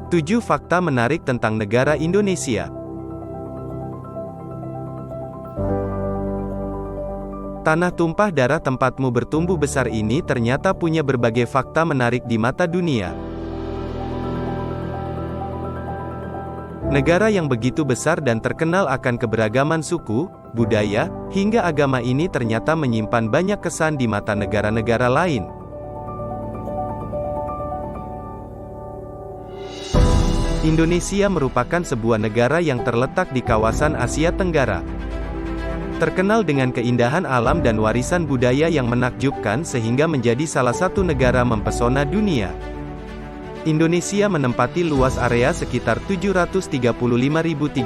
7 fakta menarik tentang negara Indonesia. Tanah tumpah darah tempatmu bertumbuh besar ini ternyata punya berbagai fakta menarik di mata dunia. Negara yang begitu besar dan terkenal akan keberagaman suku, budaya, hingga agama ini ternyata menyimpan banyak kesan di mata negara-negara lain. Indonesia merupakan sebuah negara yang terletak di kawasan Asia Tenggara. Terkenal dengan keindahan alam dan warisan budaya yang menakjubkan sehingga menjadi salah satu negara mempesona dunia. Indonesia menempati luas area sekitar 735.358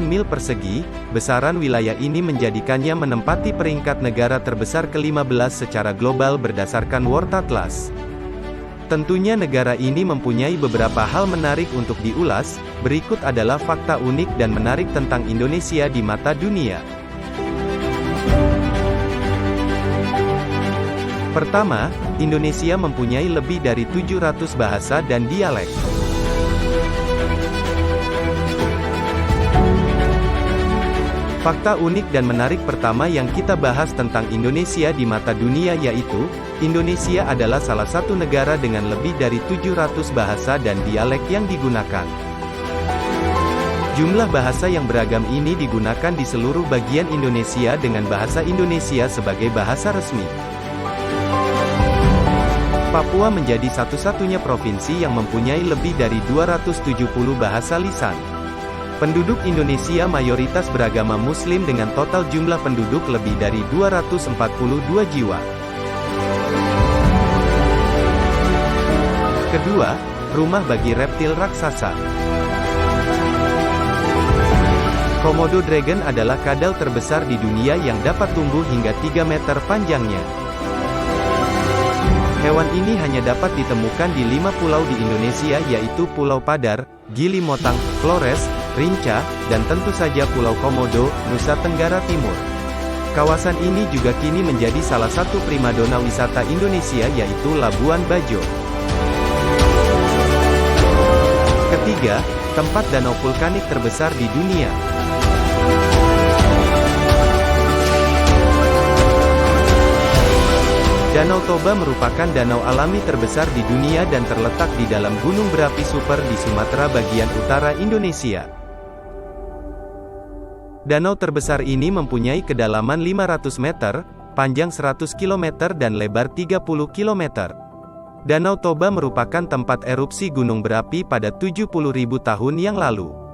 mil persegi, besaran wilayah ini menjadikannya menempati peringkat negara terbesar ke-15 secara global berdasarkan World Atlas. Tentunya negara ini mempunyai beberapa hal menarik untuk diulas, berikut adalah fakta unik dan menarik tentang Indonesia di mata dunia. Pertama, Indonesia mempunyai lebih dari 700 bahasa dan dialek. Fakta unik dan menarik pertama yang kita bahas tentang Indonesia di mata dunia yaitu, Indonesia adalah salah satu negara dengan lebih dari 700 bahasa dan dialek yang digunakan. Jumlah bahasa yang beragam ini digunakan di seluruh bagian Indonesia dengan bahasa Indonesia sebagai bahasa resmi. Papua menjadi satu-satunya provinsi yang mempunyai lebih dari 270 bahasa lisan. Penduduk Indonesia mayoritas beragama Muslim dengan total jumlah penduduk lebih dari 242 jiwa. Kedua, rumah bagi reptil raksasa. Komodo dragon adalah kadal terbesar di dunia yang dapat tumbuh hingga 3 meter panjangnya. Hewan ini hanya dapat ditemukan di 5 pulau di Indonesia yaitu Pulau Padar, Gili Motang, Flores, Rinca, dan tentu saja Pulau Komodo, Nusa Tenggara Timur. Kawasan ini juga kini menjadi salah satu primadona wisata Indonesia yaitu Labuan Bajo. Ketiga, tempat danau vulkanik terbesar di dunia. Danau Toba merupakan danau alami terbesar di dunia dan terletak di dalam gunung berapi super di Sumatera bagian utara Indonesia. Danau terbesar ini mempunyai kedalaman 500 meter, panjang 100 km dan lebar 30 km. Danau Toba merupakan tempat erupsi gunung berapi pada 70.000 tahun yang lalu.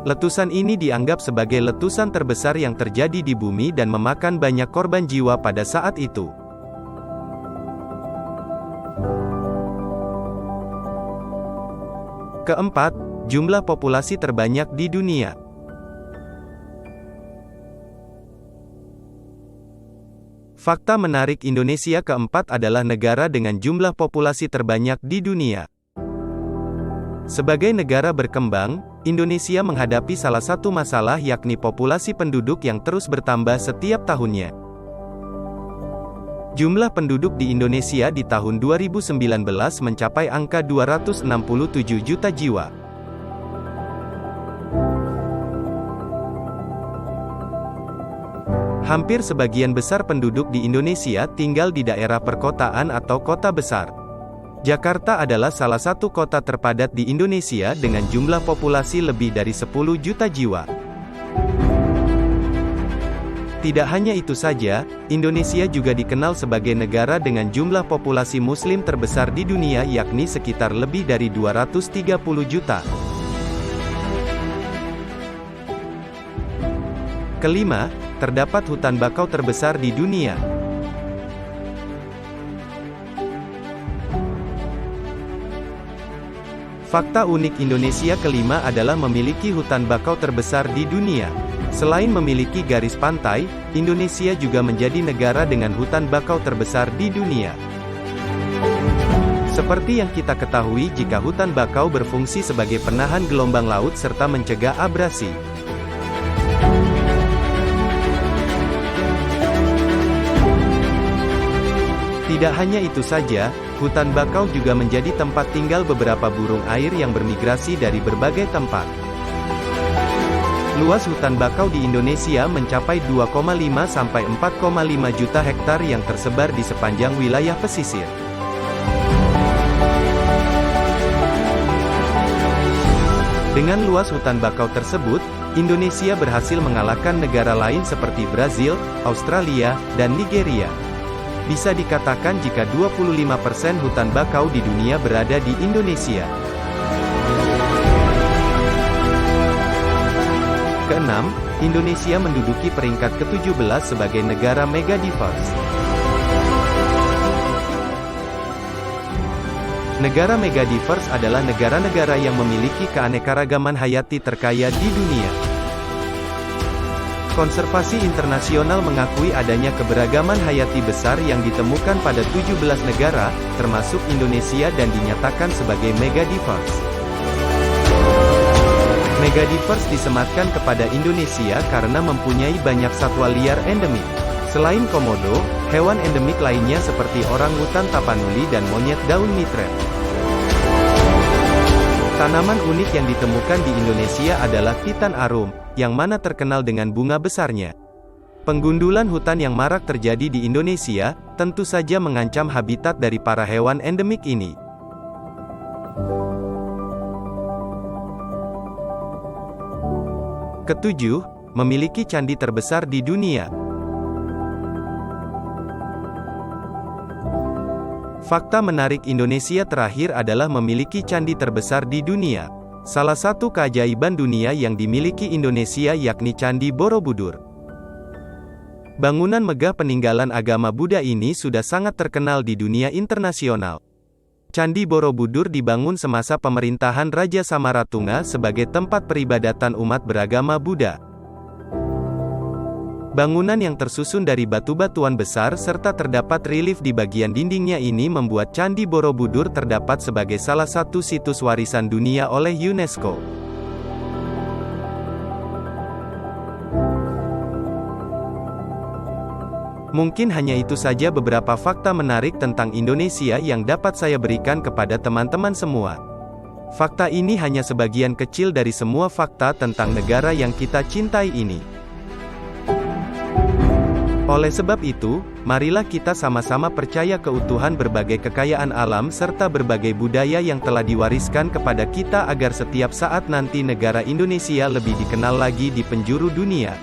Letusan ini dianggap sebagai letusan terbesar yang terjadi di bumi dan memakan banyak korban jiwa pada saat itu. Keempat, jumlah populasi terbanyak di dunia. Fakta menarik Indonesia keempat adalah negara dengan jumlah populasi terbanyak di dunia. Sebagai negara berkembang, Indonesia menghadapi salah satu masalah yakni populasi penduduk yang terus bertambah setiap tahunnya. Jumlah penduduk di Indonesia di tahun 2019 mencapai angka 267 juta jiwa. Hampir sebagian besar penduduk di Indonesia tinggal di daerah perkotaan atau kota besar. Jakarta adalah salah satu kota terpadat di Indonesia dengan jumlah populasi lebih dari 10 juta jiwa. Tidak hanya itu saja, Indonesia juga dikenal sebagai negara dengan jumlah populasi Muslim terbesar di dunia yakni sekitar lebih dari 230 juta. Kelima, terdapat hutan bakau terbesar di dunia. Fakta unik Indonesia kelima adalah memiliki hutan bakau terbesar di dunia. Selain memiliki garis pantai, Indonesia juga menjadi negara dengan hutan bakau terbesar di dunia. Seperti yang kita ketahui jika hutan bakau berfungsi sebagai penahan gelombang laut serta mencegah abrasi. Tidak hanya itu saja, Hutan bakau juga menjadi tempat tinggal beberapa burung air yang bermigrasi dari berbagai tempat. Luas hutan bakau di Indonesia mencapai 2,5 sampai 4,5 juta hektar yang tersebar di sepanjang wilayah pesisir. Dengan luas hutan bakau tersebut, Indonesia berhasil mengalahkan negara lain seperti Brazil, Australia, dan Nigeria. Bisa dikatakan jika 25% hutan bakau di dunia berada di Indonesia. Keenam, Indonesia menduduki peringkat ke-17 sebagai negara megadiverse. Negara megadiverse adalah negara-negara yang memiliki keanekaragaman hayati terkaya di dunia. Konservasi internasional mengakui adanya keberagaman hayati besar yang ditemukan pada 17 negara, termasuk Indonesia, dan dinyatakan sebagai megadiverse. Megadiverse disematkan kepada Indonesia karena mempunyai banyak satwa liar endemik. Selain komodo, hewan endemik lainnya seperti orangutan tapanuli dan monyet daun mitred. Tanaman unik yang ditemukan di Indonesia adalah Titan arum, yang mana terkenal dengan bunga besarnya. Penggundulan hutan yang marak terjadi di Indonesia, tentu saja mengancam habitat dari para hewan endemik ini. Ketujuh, memiliki candi terbesar di dunia. Fakta menarik Indonesia terakhir adalah memiliki candi terbesar di dunia. Salah satu keajaiban dunia yang dimiliki Indonesia yakni Candi Borobudur. Bangunan megah peninggalan agama Buddha ini sudah sangat terkenal di dunia internasional. Candi Borobudur dibangun semasa pemerintahan Raja Samaratunga sebagai tempat peribadatan umat beragama Buddha. Bangunan yang tersusun dari batu-batuan besar serta terdapat relief di bagian dindingnya ini membuat Candi Borobudur terdapat sebagai salah satu situs warisan dunia oleh UNESCO. Mungkin hanya itu saja beberapa fakta menarik tentang Indonesia yang dapat saya berikan kepada teman-teman semua. Fakta ini hanya sebagian kecil dari semua fakta tentang negara yang kita cintai ini. Oleh sebab itu, marilah kita sama-sama percaya keutuhan berbagai kekayaan alam serta berbagai budaya yang telah diwariskan kepada kita agar setiap saat nanti negara Indonesia lebih dikenal lagi di penjuru dunia.